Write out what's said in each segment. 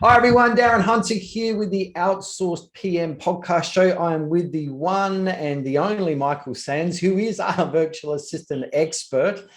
Hi everyone, Darren Hunter here with the Outsourced PM podcast show. I am with the one and the only Michael Sands, who is our virtual assistant expert.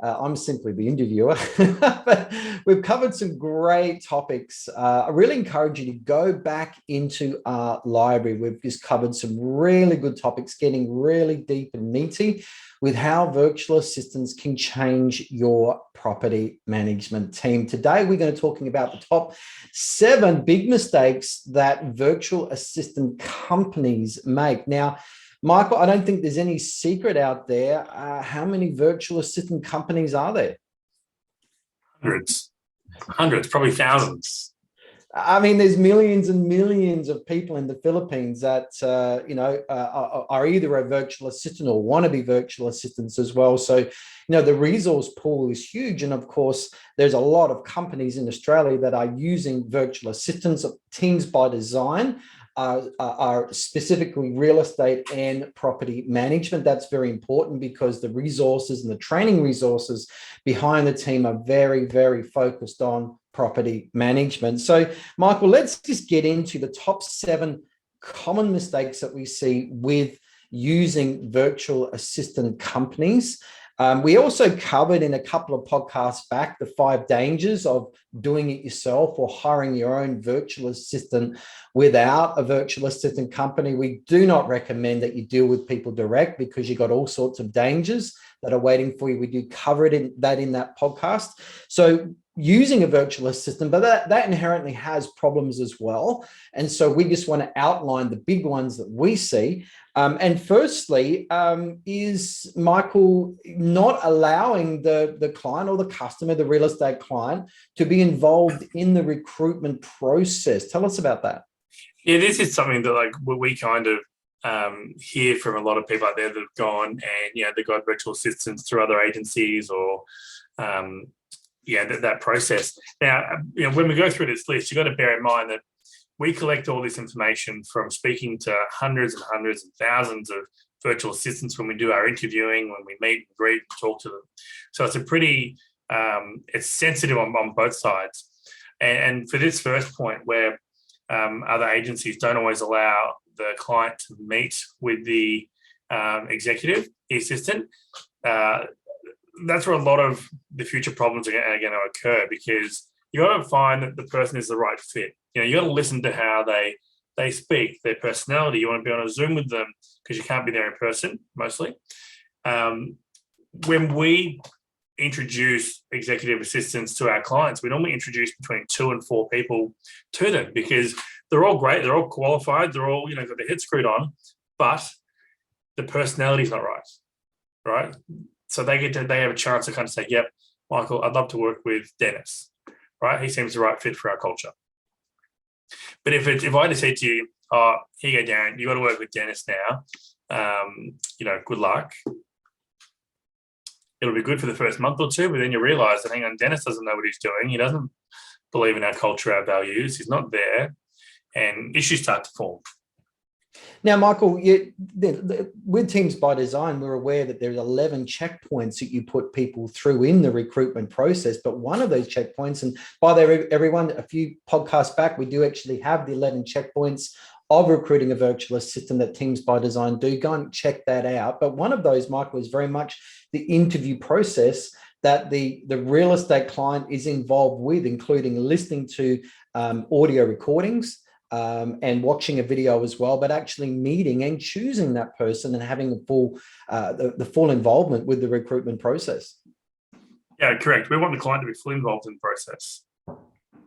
I'm simply the interviewer, but we've covered some great topics. I really encourage you to go back into our library. We've just covered some really good topics, getting really deep and meaty with how virtual assistants can change your property management team. Today, we're going to be talking about the top 7 big mistakes that virtual assistant companies make. Now, Michael, I don't think there's any secret out there. How many virtual assistant companies are there? Hundreds, probably thousands. I mean, there's millions and millions of people in the Philippines that, are either a virtual assistant or want to be virtual assistants as well. So, the resource pool is huge. And of course, there's a lot of companies in Australia that are using virtual assistants. Teams by Design are specifically real estate and property management. That's very important because the resources and the training resources behind the team are very, very focused on property management. So, Michael, let's just get into the top 7 common mistakes that we see with using virtual assistant companies. We also covered in a couple of podcasts back the 5 dangers of doing it yourself or hiring your own virtual assistant without a virtual assistant company. We do not recommend that you deal with people direct because you've got all sorts of dangers that are waiting for you. We do cover it in that podcast. So using a virtual assistant, but that inherently has problems as well. And so we just want to outline the big ones that we see. And firstly, is Michael not allowing the client or the customer, the real estate client, to be involved in the recruitment process? Tell us about that. Yeah, this is something that we kind of hear from a lot of people out there that have gone and, they've got virtual assistants through other agencies or, that process. Now, when we go through this list, you've got to bear in mind that we collect all this information from speaking to hundreds and hundreds and thousands of virtual assistants when we do our interviewing, when we meet and greet and talk to them. So it's a pretty, it's sensitive on both sides. And for this first point where other agencies don't always allow the client to meet with the executive, the assistant, that's where a lot of the future problems are going to occur, because you got to find that the person is the right fit. You got to listen to how they speak, their personality. You want to be on a Zoom with them because you can't be there in person mostly. When we introduce executive assistants to our clients, we normally introduce between 2 and 4 people to them because they're all great, they're all qualified, they're all got their head screwed on, but the personality is not right? So they have a chance to kind of say, yep, Michael, I'd love to work with Dennis, right? He seems the right fit for our culture. But if I just said to you, oh, here you go, Darren, you got to work with Dennis now, good luck. It'll be good for the first month or 2, but then you realize that, hang on, Dennis doesn't know what he's doing. He doesn't believe in our culture, our values. He's not there, and issues start to form. Now, Michael, with Teams by Design, we're aware that there's 11 checkpoints that you put people through in the recruitment process. But one of those checkpoints, and by the way, everyone, a few podcasts back, we do actually have the 11 checkpoints of recruiting a virtual assistant that Teams by Design do. Go and check that out. But one of those, Michael, is very much the interview process that the real estate client is involved with, including listening to audio recordings, and watching a video as well, but actually meeting and choosing that person and having the full involvement with the recruitment process. Yeah, correct. We want the client to be fully involved in the process.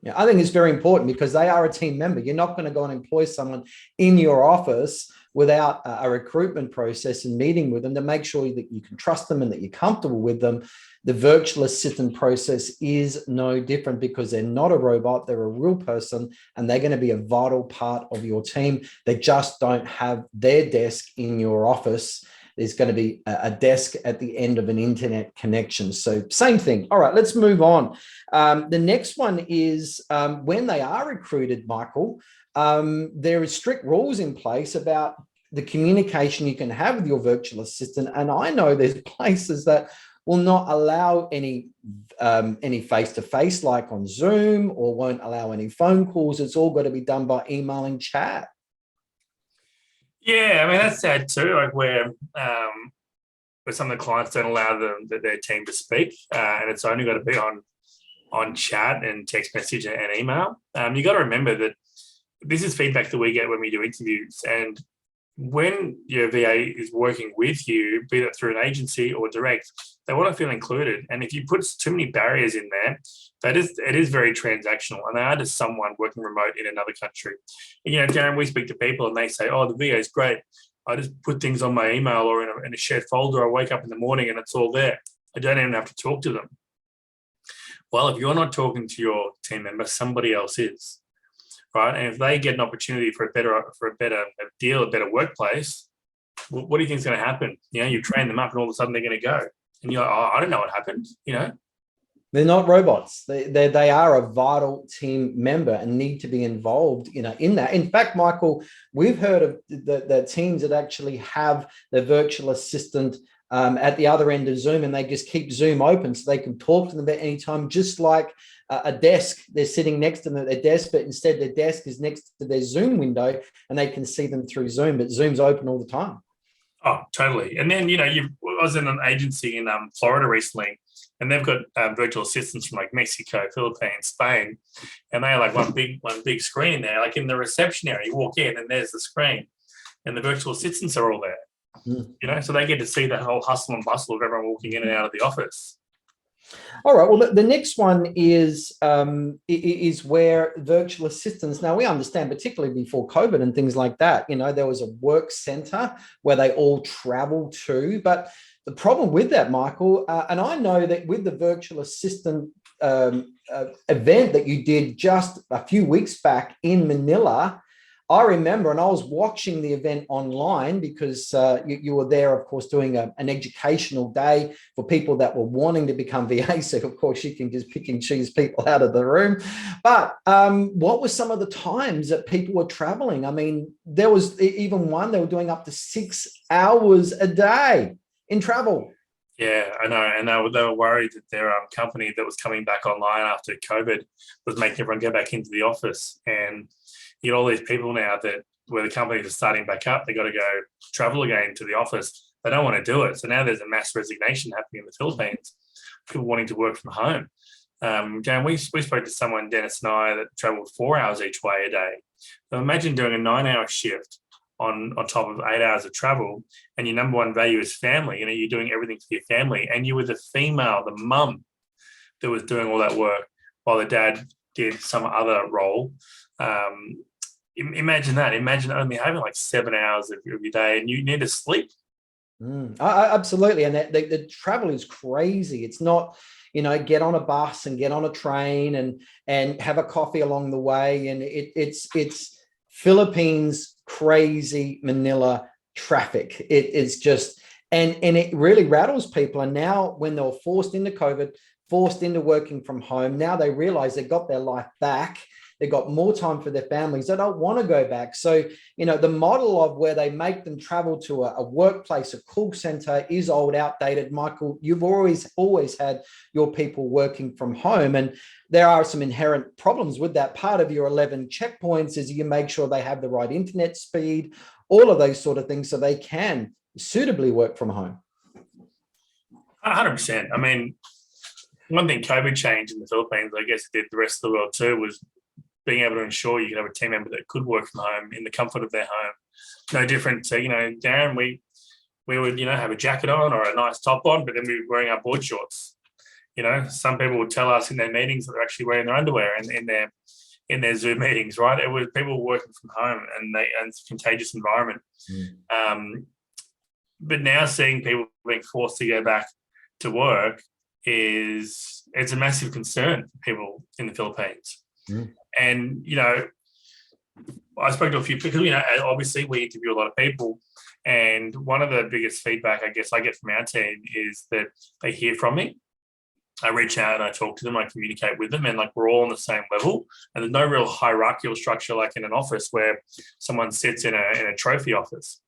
Yeah, I think it's very important because they are a team member. You're not going to go and employ someone in your office without a recruitment process and meeting with them to make sure that you can trust them and that you're comfortable with them. The virtual assistant process is no different because they're not a robot. They're a real person and they're going to be a vital part of your team. They just don't have their desk in your office. There's going to be a desk at the end of an internet connection. So same thing. All right, let's move on. The next one is when they are recruited, Michael, there are strict rules in place about the communication you can have with your virtual assistant. And I know there's places that will not allow any face-to-face like on Zoom, or won't allow any phone calls. It's all got to be done by email and chat. Yeah, I mean, that's sad too, like where some of the clients don't allow their team to speak, and it's only got to be on chat and text message and email. You got to remember that this is feedback that we get when we do interviews, and when your VA is working with you, be it through an agency or direct, they want to feel included. And if you put too many barriers in there, it is very transactional, and they are just someone working remote in another country. And, Darren, we speak to people and they say, "Oh, the VA is great. I just put things on my email or in a shared folder. I wake up in the morning and it's all there. I don't even have to talk to them." Well, if you're not talking to your team member, somebody else is. Right, and if they get an opportunity for a better deal, a better workplace, what do you think is going to happen? You train them up, and all of a sudden they're going to go, and you're like, "Oh, I don't know what happened." They're not robots. They are a vital team member and need to be involved, in that. In fact, Michael, we've heard of the teams that actually have the virtual assistant at the other end of Zoom, and they just keep Zoom open so they can talk to them at any time, just like a desk. They're sitting next to them at their desk, but instead their desk is next to their Zoom window and they can see them through Zoom, but Zoom's open all the time. Oh, totally. And then, I was in an agency in Florida recently, and they've got virtual assistants from like Mexico, Philippines, Spain, and they are like one big screen there. Like in the reception area, you walk in and there's the screen, and the virtual assistants are all there. So they get to see that whole hustle and bustle of everyone walking in and out of the office. All right. Well, the next one is where virtual assistants. Now, we understand, particularly before COVID and things like that, there was a work center where they all traveled to. But the problem with that, Michael, and I know that with the virtual assistant event that you did just a few weeks back in Manila, I remember, and I was watching the event online because you were there, of course, doing an educational day for people that were wanting to become VA. So, of course, you can just pick and choose people out of the room. But what were some of the times that people were traveling? I mean, there was even one, they were doing up to 6 hours a day in travel. Yeah, I know. And they were worried that their company that was coming back online after COVID was making everyone go back into the office. And you get all these people now that where the companies are starting back up, they got to go travel again to the office. They don't want to do it. So now there's a mass resignation happening in the Philippines, people wanting to work from home. Jan, we spoke to someone, Dennis and I, that traveled 4 hours each way a day. So imagine doing a 9-hour shift on top of 8 hours of travel, and your number one value is family. You're doing everything for your family, and you were the female, the mum that was doing all that work while the dad did some other role. Imagine that. Imagine only having like 7 hours of your day, and you need to sleep. Absolutely. And the travel is crazy. It's not, get on a bus and get on a train and have a coffee along the way. And it's Philippines crazy Manila traffic. It's just, and it really rattles people. And now when they were forced into COVID, forced into working from home, now they realize they got their life back. They got more time for their families. They don't want to go back. So, the model of where they make them travel to a workplace, a call center is old, outdated. Michael, you've always had your people working from home. And there are some inherent problems with that. Part of your 11 checkpoints is you make sure they have the right internet speed, all of those sort of things, so they can suitably work from home. 100%. I mean, one thing COVID changed in the Philippines, I guess it did the rest of the world too, was being able to ensure you could have a team member that could work from home in the comfort of their home. No different to, Darren, we would, have a jacket on or a nice top on, but then we were wearing our board shorts. Some people would tell us in their meetings that they're actually wearing their underwear in their Zoom meetings, right? It was people working from home and it's a contagious environment. But now seeing people being forced to go back to work it's a massive concern for people in the Philippines. And, I spoke to a few people, obviously we interview a lot of people. And one of the biggest feedback I guess I get from our team is that they hear from me. I reach out and I talk to them, I communicate with them, and like we're all on the same level. And there's no real hierarchical structure like in an office where someone sits in a trophy office.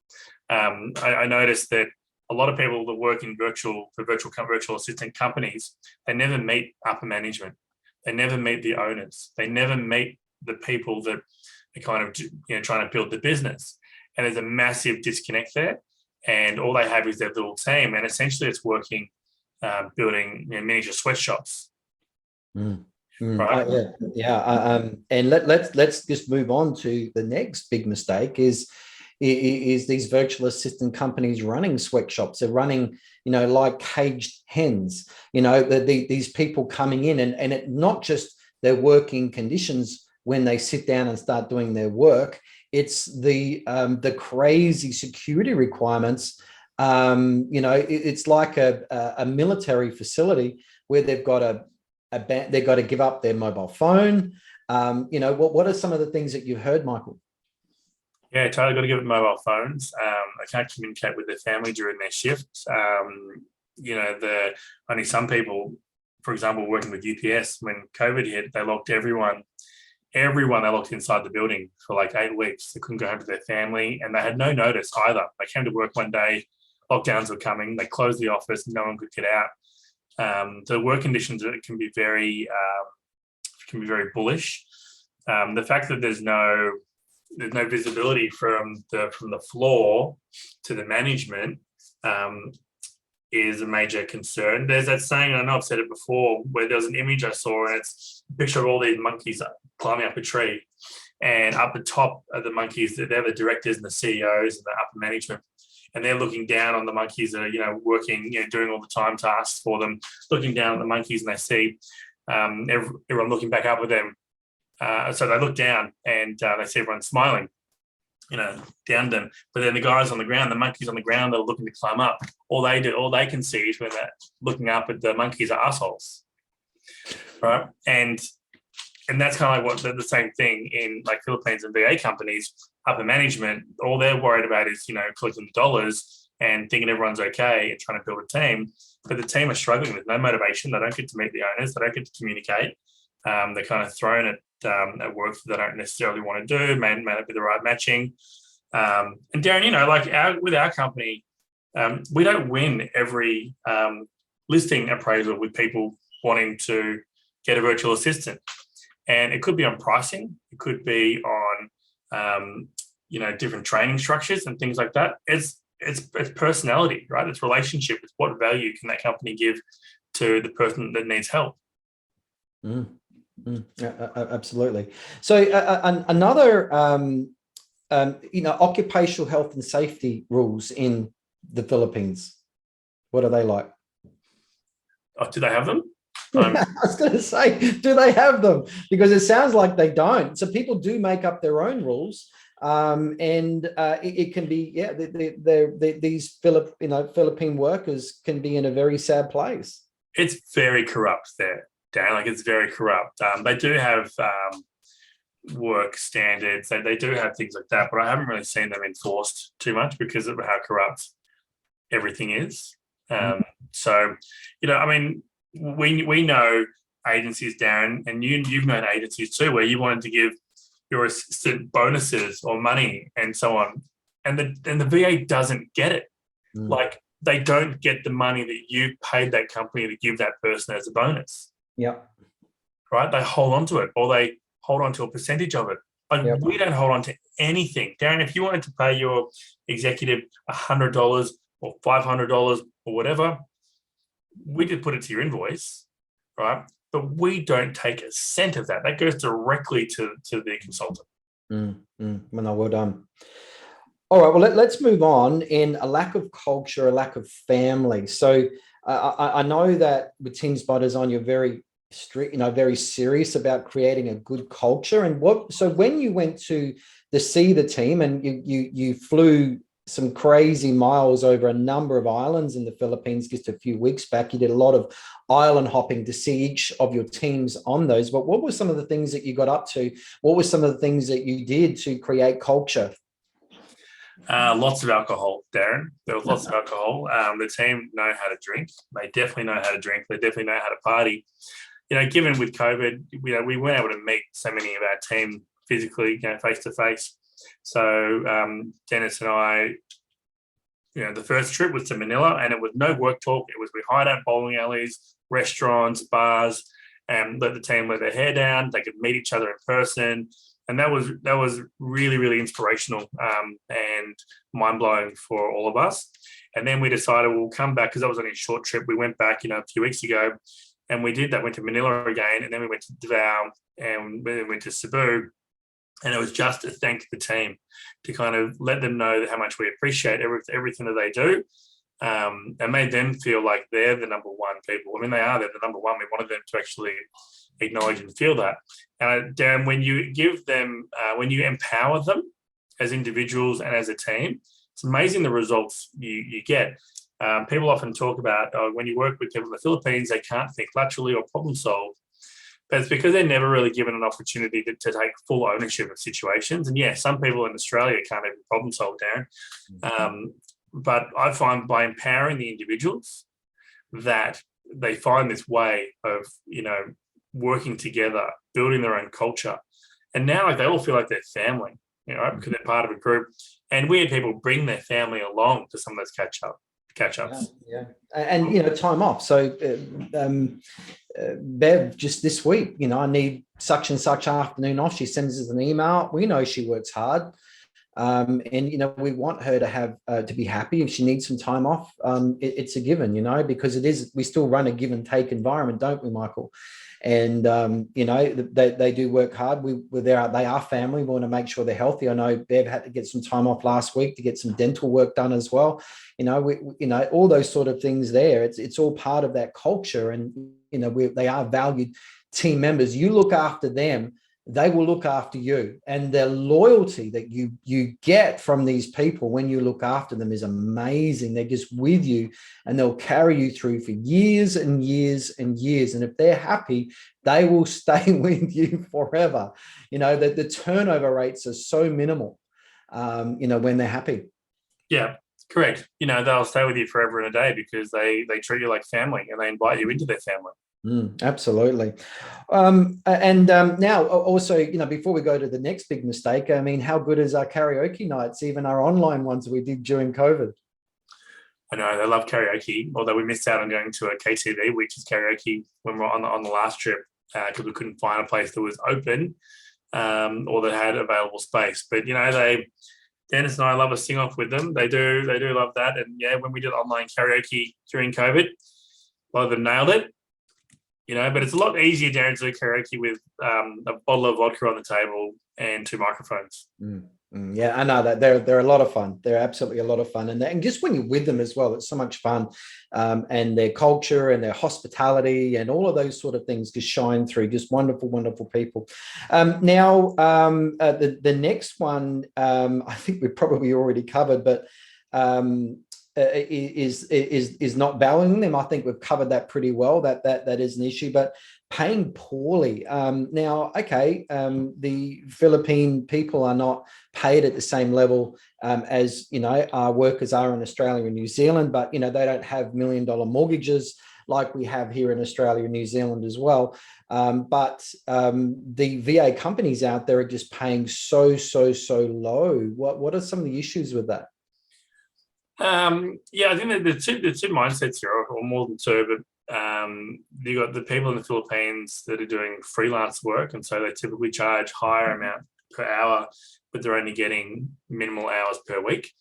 I noticed that a lot of people that work in virtual assistant companies, they never meet upper management. They never meet the owners. They never meet the people that are kind of, trying to build the business. And there's a massive disconnect there. And all they have is their little team. And essentially it's working, building miniature sweatshops. Right. And let's just move on to the next big mistake is these virtual assistant companies running sweatshops. They're running, like caged hens. These people coming in and it not just their working conditions when they sit down and start doing their work. It's the crazy security requirements. It's like a military facility where they've got they've got to give up their mobile phone. What are some of the things that you've heard, Michael? Yeah, totally got to give it mobile phones. They can't communicate with their family during their shifts. Only some people, for example, working with UPS, when COVID hit, they locked everyone they locked inside the building for like 8 weeks. They couldn't go home to their family and they had no notice either. They came to work one day, lockdowns were coming, they closed the office, no one could get out. The work conditions can be very bullish. The fact that there's no visibility from the floor to the management is a major concern. There's that saying, I know I've said it before, where there was an image I saw and it's a picture of all these monkeys climbing up a tree, and up the top of the monkeys, they're the directors and the CEOs and the upper management, and they're looking down on the monkeys that are working, doing all the time tasks for them, looking down at the monkeys, and they see everyone looking back up at them. So they look down and they see everyone smiling, down them. But then the guys on the ground, the monkeys on the ground that are looking to climb up, all they can see is when they're looking up at the monkeys are assholes, right? And that's kind of like the same thing in like Philippines and VA companies. Upper management, all they're worried about is collecting the dollars and thinking everyone's okay and trying to build a team. But the team are struggling with no motivation. They don't get to meet the owners. They don't get to communicate. They're kind of thrown at work that they don't necessarily want to do, may not be the right matching. And Darren, with our company, we don't win every listing appraisal with people wanting to get a virtual assistant. And it could be on pricing. It could be on, different training structures and things like that. It's personality, right? It's relationship. It's what value can that company give to the person that needs help. Absolutely. So another, occupational health and safety rules in the Philippines. What are they like? Oh, do they have them? I was going to say, do they have them? Because it sounds like they don't. So people do make up their own rules. It can be, these Philippine workers can be in a very sad place. It's very corrupt there, Dan. Like, it's very corrupt. They do have work standards. They do have things like that, but I haven't really seen them enforced too much because of how corrupt everything is. We know agencies, Darren, and you've known agencies too, where you wanted to give your assistant bonuses or money and so on, and the VA doesn't get it. Like, they don't get the money that you paid that company to give that person as a bonus. Yep. Right? They hold on to it, or they hold on to a percentage of it. Like, we don't hold on to anything. Darren, if you wanted to pay your executive $100 or $500 or whatever, we could put it to your invoice, right? But we don't take a cent of that. That goes directly to the consultant. Well done. All right, well, let's move on. In a lack of culture, a lack of family. So I know that with Teams by Design, you're very strict, very serious about creating a good culture. And so when you went to see the team and you flew some crazy miles over a number of islands in the Philippines just a few weeks back, you did a lot of island hopping to see each of your teams on those. But what were some of the things that you got up to? What were some of the things that you did to create culture? Lots of alcohol, Darren. There was lots of alcohol. The team know how to drink. They definitely know how to drink. They definitely know how to party. Given with COVID, we weren't able to meet so many of our team physically, face to face. So Dennis and I the first trip was to Manila, and it was no work talk. It was we hired out bowling alleys, restaurants, bars, and let the team let their hair down. They could meet each other in person, and that was really, really inspirational and mind blowing for all of us. And then we decided we'll come back because that was only a short trip. We went back, a few weeks ago, and we did that. Went to Manila again, and then we went to Davao, and then went to Cebu. And it was just to thank the team, to kind of let them know how much we appreciate everything that they do, and made them feel like they're the number one people. I mean, they're the number one. We wanted them to actually acknowledge and feel that. Darren, when you give them, when you empower them as individuals and as a team, it's amazing the results you get. People often talk about when you work with people in the Philippines, they can't think laterally or problem solve. But it's because they're never really given an opportunity to take full ownership of situations. And yeah, some people in Australia can't even problem solve, Darren. But I find by empowering the individuals that they find this way of, working together, building their own culture. And now they all feel like they're family, because they're part of a group. And we had people bring their family along to some of those catch-ups. Yeah. And, time off. So Bev, just this week, I need such and such afternoon off. She sends us an email. We know she works hard. And, we want her to have, to be happy. If she needs some time off, it's a given, because we still run a give and take environment, don't we, Michael? And, they do work hard. They are family. We want to make sure they're healthy. I know Bev had to get some time off last week to get some dental work done as well. All those sort of things there. It's all part of that culture. And, they are valued team members. You look after them, they will look after you. And the loyalty that you get from these people when you look after them is amazing. They're just with you, and they'll carry you through for years and years and years. And if they're happy, they will stay with you forever. That the turnover rates are so minimal, when they're happy. Yeah, correct. They'll stay with you forever and a day because they treat you like family and they invite you into their family. Absolutely. Now also, before we go to the next big mistake, I mean, how good is our karaoke nights, even our online ones we did during COVID? I know they love karaoke, although we missed out on going to a KTV, which is karaoke, when we were on the last trip, because we couldn't find a place that was open or that had available space. But Dennis and I love a sing off with them. They do love that. And yeah, when we did online karaoke during COVID, a lot of them nailed it. But it's a lot easier, Darren, to do karaoke with a bottle of vodka on the table and 2 microphones. Yeah, I know that they're a lot of fun. They're absolutely a lot of fun, and just when you're with them as well, it's so much fun. And their culture and their hospitality and all of those sort of things just shine through. Just wonderful, wonderful people. Now, the next one, I think we probably already covered, but is not valuing them. I think we've covered that pretty well. That is an issue, but paying poorly. Now, okay, the Philippine people are not paid at the same level as our workers are in Australia and New Zealand, but they don't have $1 million mortgages like we have here in Australia and New Zealand as well. But the VA companies out there are just paying so low. What are some of the issues with that? I think that the two mindsets here, or more than two, but you got the people in the Philippines that are doing freelance work, and so they typically charge higher amount per hour, but they're only getting minimal hours per week.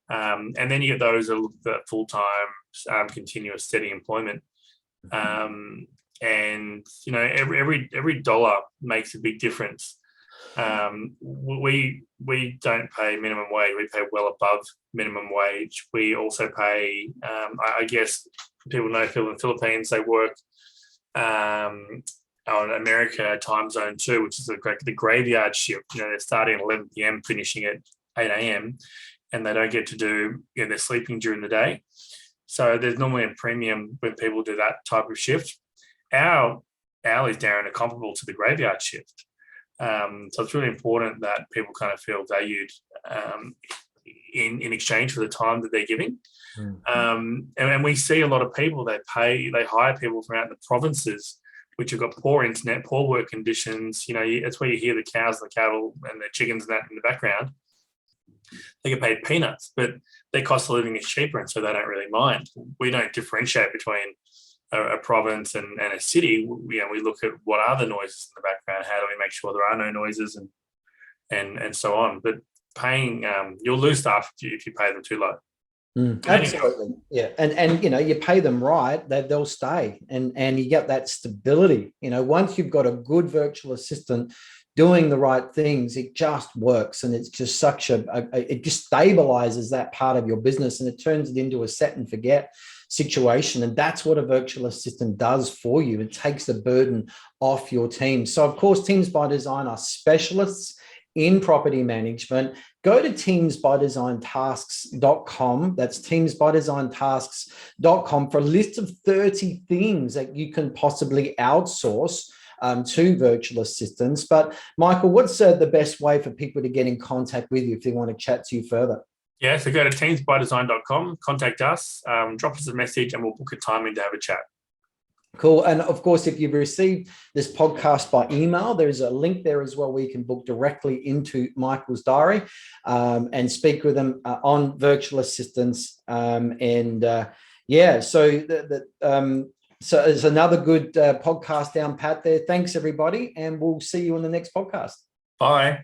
And then you get those that are full-time, continuous, steady employment. And every dollar makes a big difference. We don't pay minimum wage. We pay well above minimum wage. We also pay, I guess people know in the Philippines, they work on America time zone 2, which is the graveyard shift. They're starting at 11 p.m, finishing at 8 a.m, and they don't get to do, they're sleeping during the day. So there's normally a premium when people do that type of shift. Our hourlies, Darren, are comparable to the graveyard shift. So it's really important that people kind of feel valued in exchange for the time that they're giving. And we see a lot of people they hire people from out in the provinces, which have got poor internet, poor work conditions. That's where you hear the cows and the cattle and the chickens and that in the background. They get paid peanuts, but their cost of living is cheaper, and so they don't really mind. We don't differentiate between a province and a city. We look at what are the noises in the background, how do we make sure there are no noises, and so on. But paying, you'll lose staff if you pay them too low. Absolutely. Yeah. And you pay them right, they'll stay, and you get that stability. Once you've got a good virtual assistant doing the right things, it just works. And it's just it just stabilizes that part of your business, and it turns it into a set and forget situation. And that's what a virtual assistant does for you. It takes the burden off your team. So of course, Teams by Design are specialists in property management. Go to teamsbydesigntasks.com. That's teamsbydesigntasks.com for a list of 30 things that you can possibly outsource to virtual assistants. But Michael, what's the best way for people to get in contact with you if they want to chat to you further? Yeah, so go to teamsbydesign.com, contact us, drop us a message, and we'll book a time in to have a chat. Cool. And of course, if you've received this podcast by email, there's a link there as well where you can book directly into Michael's diary and speak with them on virtual assistants. So it's another good podcast down pat there. Thanks, everybody. And we'll see you on the next podcast. Bye.